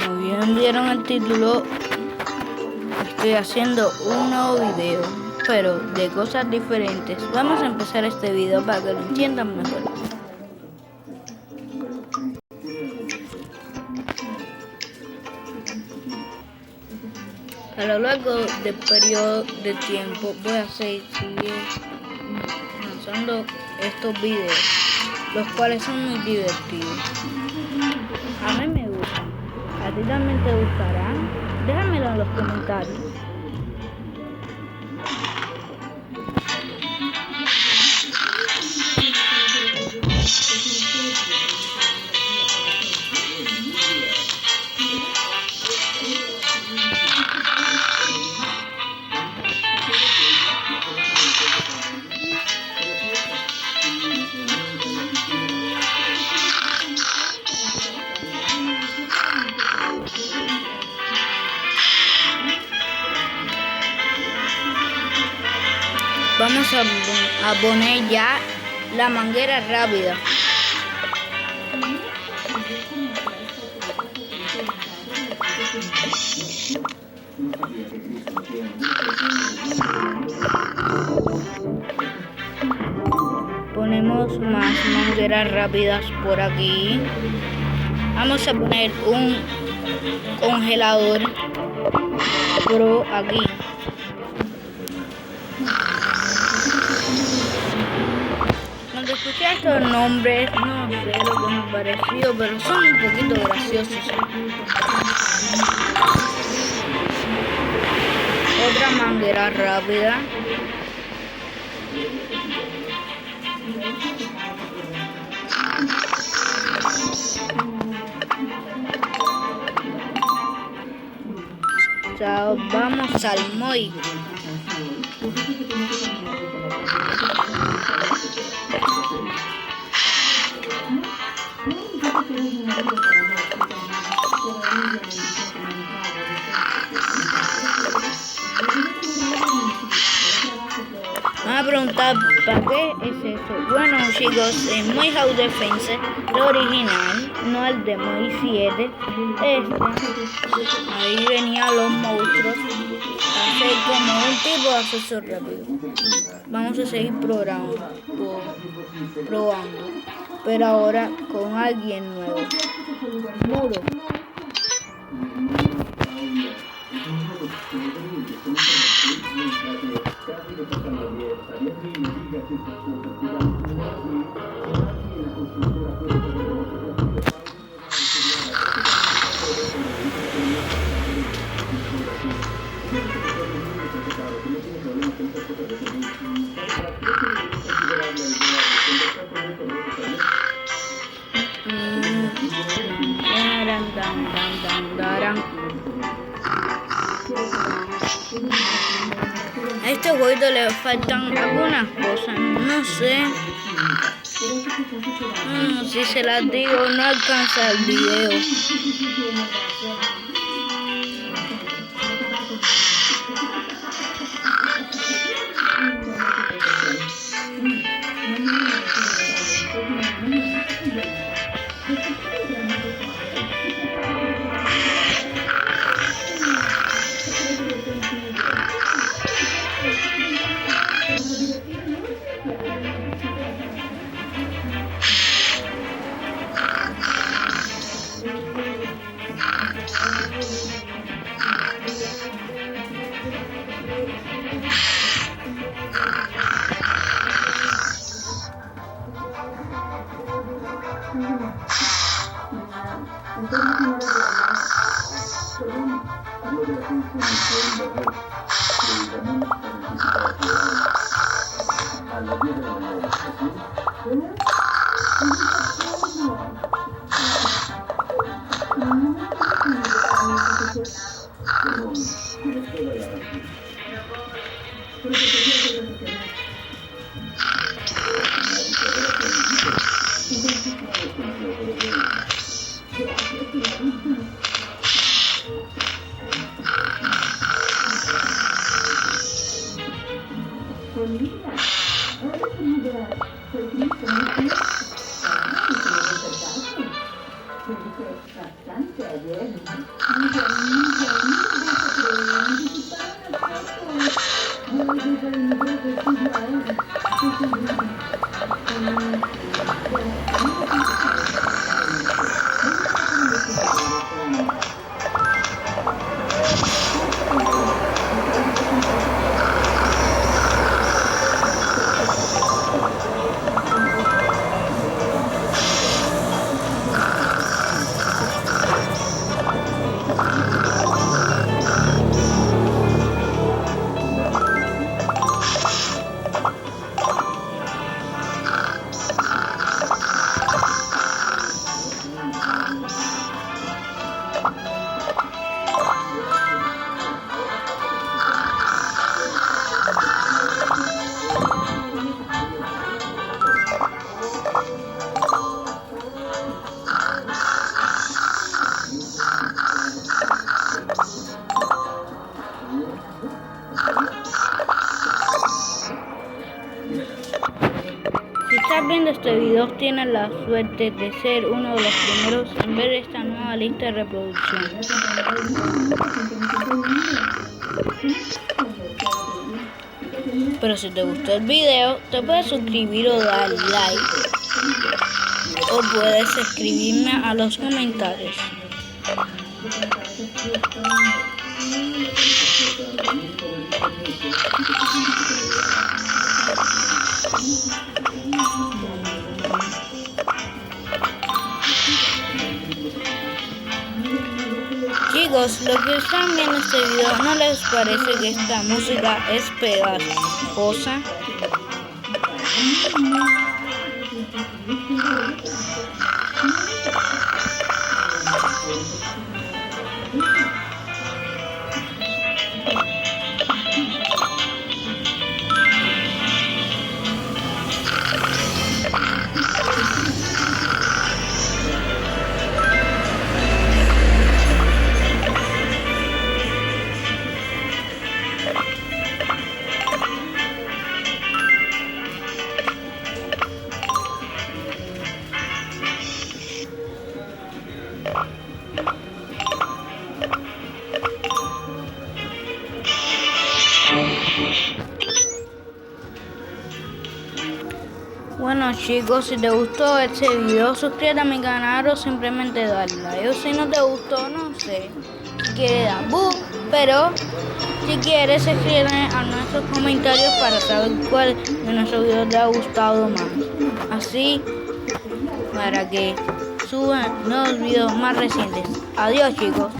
Como bien vieron el título, estoy haciendo un nuevo video, pero de cosas diferentes. Vamos a empezar este video para que lo entiendan mejor. A lo largo del periodo de tiempo voy a seguir lanzando estos videos, los cuales son muy divertidos. A mí me gustan. ¿A ti también te gustarán? Déjamelo en los comentarios. Vamos a poner ya la manguera rápida. Ponemos más mangueras rápidas por aquí. Vamos a poner un congelador pro aquí. Cuando escuché estos nombres, no sé lo que me pareció, pero son un poquito graciosos. Otra manguera rápida. Chao, vamos al Moy. Van a preguntar, ¿para qué es eso? Bueno, chicos, en Moy House Defense, el original, no el de Moy 7, ahí venían los monstruos, hacer como un tipo de acceso rápido. Vamos a seguir probando, pero ahora con alguien nuevo. Muro. A este juego le faltan algunas cosas, no sé. Si se las digo, no alcanza el video. Si estás viendo este video, tienes la suerte de ser uno de los primeros en ver esta nueva lista de reproducción. Pero si te gustó el video, te puedes suscribir o dar like, o puedes escribirme a los comentarios. Chicos, los que están viendo este video, ¿no les parece que esta música es pegajosa? Bueno chicos, si te gustó este video, suscríbete a mi canal o simplemente dale like. O si no te gustó, no sé, si quieres dar pero si quieres escríbeme a nuestros comentarios para saber cuál de nuestros videos te ha gustado más. Así, para que suban nuevos videos más recientes. Adiós chicos.